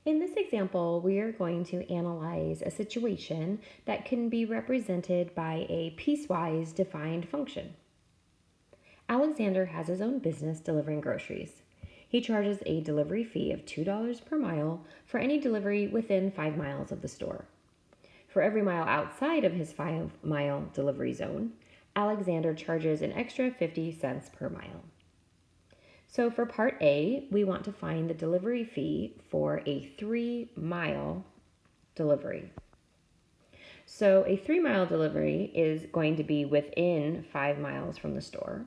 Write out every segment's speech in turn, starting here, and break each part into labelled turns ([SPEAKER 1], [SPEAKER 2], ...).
[SPEAKER 1] In this example, we are going to analyze a situation that can be represented by a piecewise defined function. Alexander has his own business delivering groceries. He charges a delivery fee of $2 per mile for any delivery within 5 miles of the store. For every mile outside of his 5-mile delivery zone, Alexander charges an extra 50 cents per mile. So for part A, we want to find the delivery fee for a 3-mile delivery. So a 3-mile delivery is going to be within 5 miles from the store.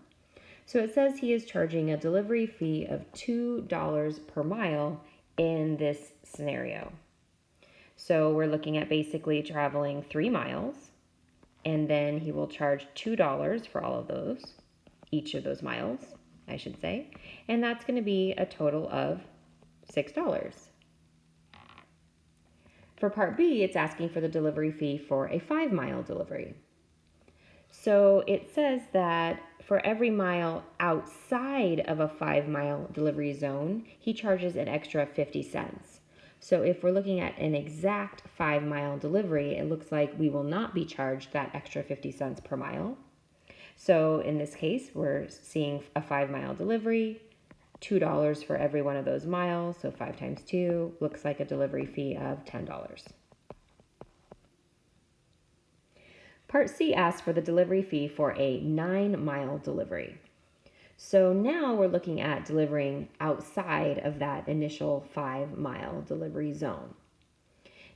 [SPEAKER 1] So it says he is charging a delivery fee of $2 per mile in this scenario. So we're looking at basically traveling 3 miles, and then he will charge $2 for all of those, each of those miles, I should say, and that's going to be a total of $6. For part B, it's asking for the delivery fee for a 5-mile delivery. So it says that for every mile outside of a 5-mile delivery zone, he charges an extra 50 cents. So if we're looking at an exact 5-mile delivery, it looks like we will not be charged that extra 50 cents per mile. So in this case, we're seeing a 5-mile delivery, $2 for every one of those miles, so 5 times 2 looks like a delivery fee of $10. Part C asks for the delivery fee for a 9-mile delivery. So now we're looking at delivering outside of that initial 5-mile delivery zone.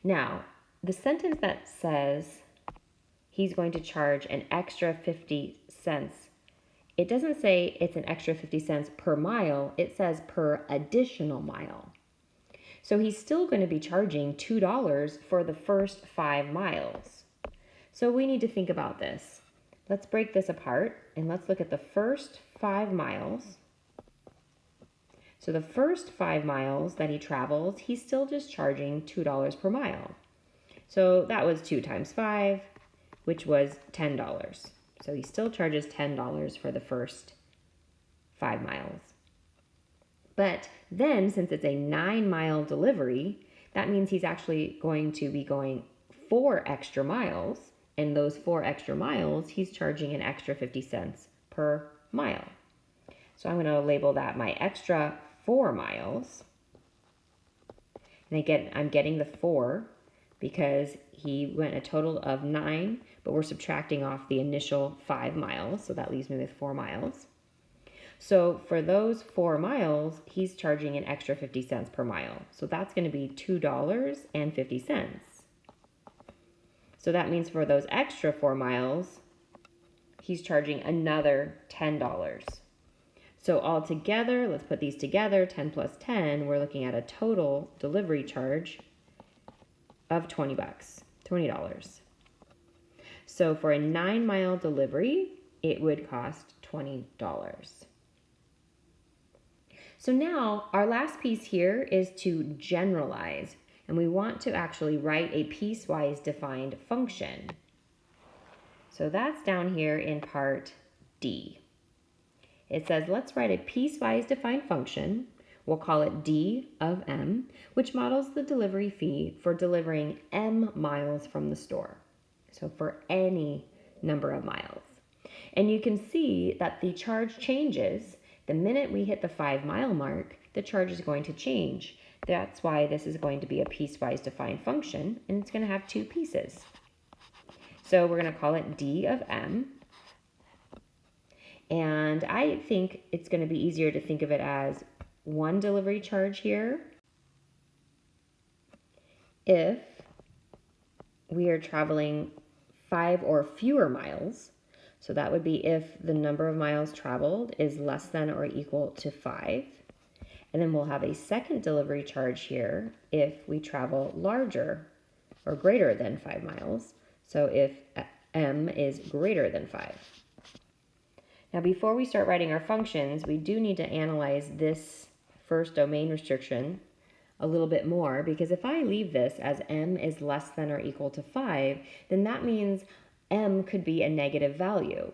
[SPEAKER 1] Now, the sentence that says he's going to charge an extra 50 cents, it doesn't say it's an extra 50 cents per mile, it says per additional mile. So he's still going to be charging $2 for the first 5 miles. So we need to think about this. Let's break this apart and let's look at the first 5 miles. So the first 5 miles that he travels, he's still just charging $2 per mile. So that was 2 times 5, which was $10. So he still charges $10 for the first 5 miles. But then, since it's a 9-mile delivery, that means he's actually going to be going 4 extra miles. And those 4 extra miles, he's charging an extra 50 cents per mile. So I'm going to label that my extra 4 miles. And again, I'm getting the 4 because he went a total of 9, but we're subtracting off the initial 5 miles, so that leaves me with 4 miles. So for those 4 miles, he's charging an extra 50 cents per mile. So that's going to be $2.50. So that means for those extra 4 miles, he's charging another $10. So altogether, let's put these together, 10 plus 10, we're looking at a total delivery charge of $20. So for a 9-mile delivery, it would cost $20. So now our last piece here is to generalize, and we want to actually write a piecewise defined function. So that's down here in part D. It says, let's write a piecewise defined function. We'll call it D of M, which models the delivery fee for delivering M miles from the store. So for any number of miles. And you can see that the charge changes. The minute we hit the 5-mile mark, the charge is going to change. That's why this is going to be a piecewise defined function, and it's going to have 2 pieces. So we're going to call it D of M. And I think it's going to be easier to think of it as 1 delivery charge here if we are traveling 5 or fewer miles. So that would be if the number of miles traveled is less than or equal to 5. And then we'll have a second delivery charge here if we travel larger or greater than 5 miles. So if M is greater than 5. Now before we start writing our functions, we do need to analyze this first domain restriction a little bit more, because if I leave this as M is less than or equal to 5, then that means M could be a negative value.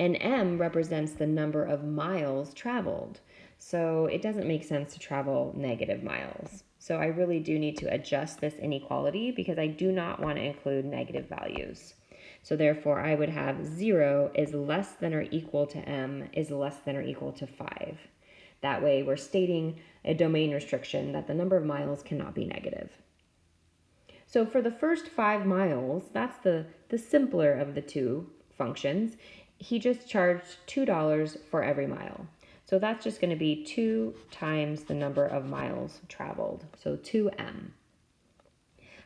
[SPEAKER 1] And M represents the number of miles traveled. So it doesn't make sense to travel negative miles. So I really do need to adjust this inequality because I do not want to include negative values. So therefore I would have 0 is less than or equal to m is less than or equal to 5. That way we're stating a domain restriction that the number of miles cannot be negative. So for the first 5 miles, that's the simpler of the two functions. He just charged $2 for every mile. So that's just going to be 2 times the number of miles traveled, so 2m.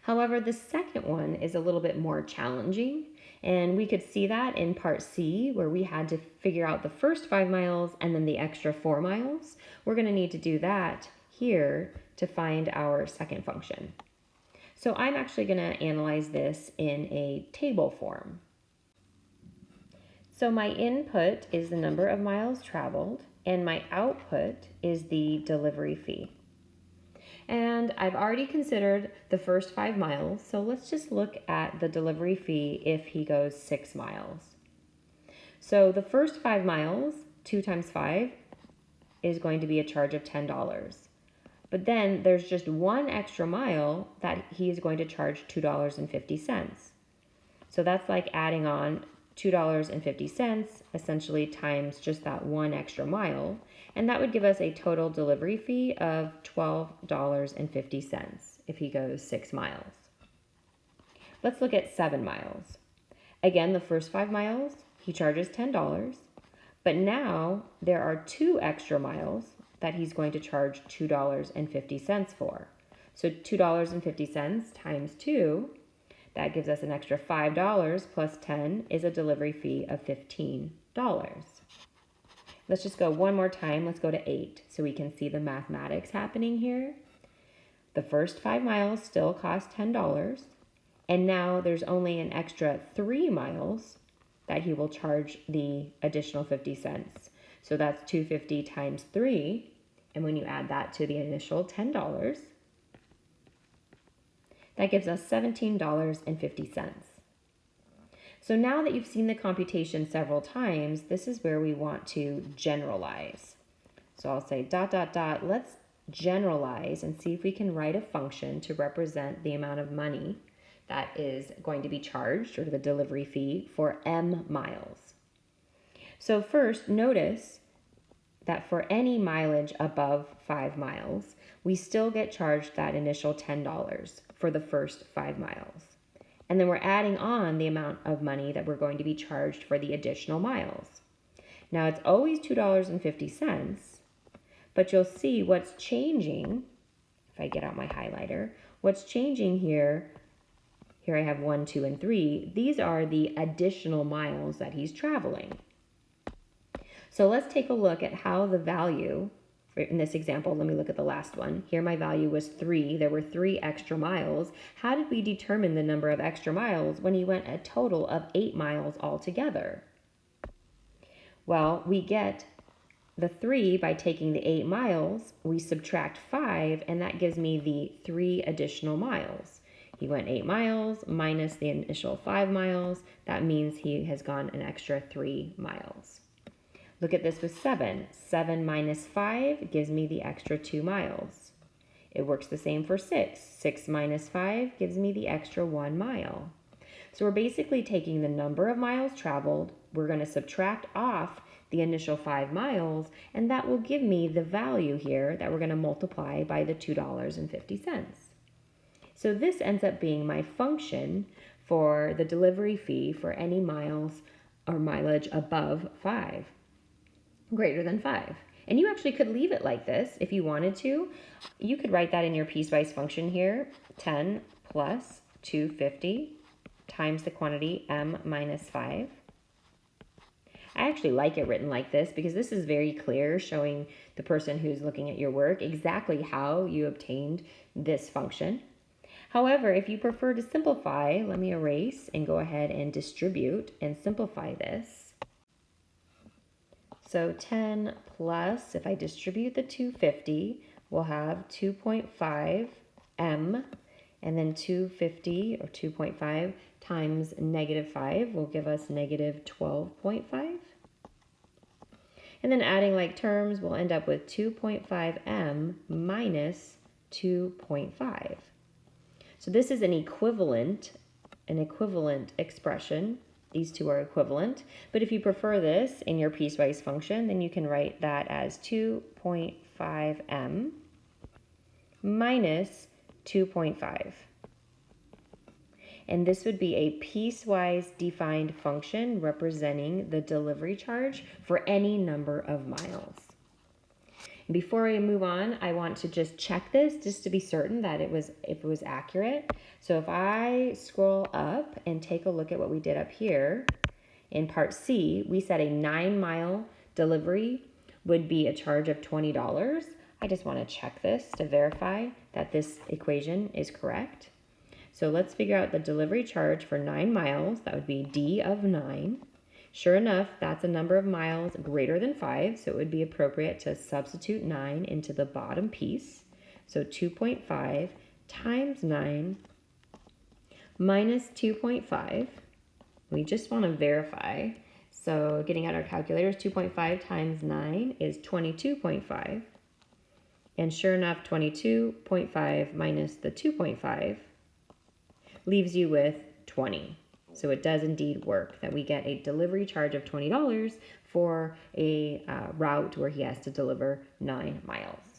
[SPEAKER 1] However, the second one is a little bit more challenging, and we could see that in part C, where we had to figure out the first 5 miles and then the extra 4 miles. We're going to need to do that here to find our second function. So I'm actually going to analyze this in a table form. So my input is the number of miles traveled, and my output is the delivery fee. And I've already considered the first 5 miles, so let's just look at the delivery fee if he goes 6 miles. So the first 5 miles, 2 times 5, is going to be a charge of $10. But then there's just 1 extra mile that he is going to charge $2.50. So that's like adding on $2.50 essentially times just that 1 extra mile, and that would give us a total delivery fee of $12.50 if he goes 6 miles. Let's look at 7 miles. Again, the first 5 miles, he charges $10, but now there are 2 extra miles that he's going to charge $2.50 for. So $2.50 times 2, that gives us an extra $5 plus 10 is a delivery fee of $15. Let's just go one more time. Let's go to 8 so we can see the mathematics happening here. The first 5 miles still cost $10, and now there's only an extra 3 miles that he will charge the additional 50 cents. So that's $2.50 times 3, and when you add that to the initial $10, that gives us $17.50. So now that you've seen the computation several times, this is where we want to generalize. So I'll say ... let's generalize and see if we can write a function to represent the amount of money that is going to be charged, or the delivery fee, for m miles. So first, notice that for any mileage above 5 miles, we still get charged that initial $10 for the first 5 miles. And then we're adding on the amount of money that we're going to be charged for the additional miles. Now it's always $2.50, but you'll see what's changing, if I get out my highlighter, what's changing here I have 1, 2, and 3. These are the additional miles that he's traveling. So let's take a look at how the value, in this example, let me look at the last one. Here my value was 3. There were 3 extra miles. How did we determine the number of extra miles when he went a total of 8 miles altogether? Well, we get the 3 by taking the 8 miles. We subtract 5, and that gives me the 3 additional miles. He went 8 miles minus the initial 5 miles. That means he has gone an extra 3 miles. Look at this with 7. 7 minus 5 gives me the extra 2 miles. It works the same for 6. 6 minus 5 gives me the extra 1 mile. So we're basically taking the number of miles traveled, we're going to subtract off the initial 5 miles, and that will give me the value here that we're going to multiply by the $2.50. So this ends up being my function for the delivery fee for any miles or mileage above 5. Greater than 5. And you actually could leave it like this if you wanted to. You could write that in your piecewise function here, 10 plus 250 times the quantity m minus 5. I actually like it written like this because this is very clear, showing the person who's looking at your work exactly how you obtained this function. However, if you prefer to simplify, let me erase and go ahead and distribute and simplify this. So 10 plus, if I distribute the 250, we'll have 2.5 m, and then 250 or 2.5 times negative 5 will give us negative 12.5. And then adding like terms, we'll end up with 2.5m minus 2.5. So this is an equivalent expression. These two are equivalent. But if you prefer this in your piecewise function, then you can write that as 2.5m minus 2.5. And this would be a piecewise defined function representing the delivery charge for any number of miles. Before I move on, I want to just check this just to be certain that it was accurate. So if I scroll up and take a look at what we did up here in part C, we said a 9-mile delivery would be a charge of $20. I just want to check this to verify that this equation is correct. So let's figure out the delivery charge for 9 miles. That would be D of 9. Sure enough, that's a number of miles greater than 5, so it would be appropriate to substitute 9 into the bottom piece. So 2.5 times 9 minus 2.5. We just want to verify. So getting out our calculators, 2.5 times 9 is 22.5. And sure enough, 22.5 minus the 2.5 leaves you with 20. So it does indeed work that we get a delivery charge of $20 for a route where he has to deliver 9 miles.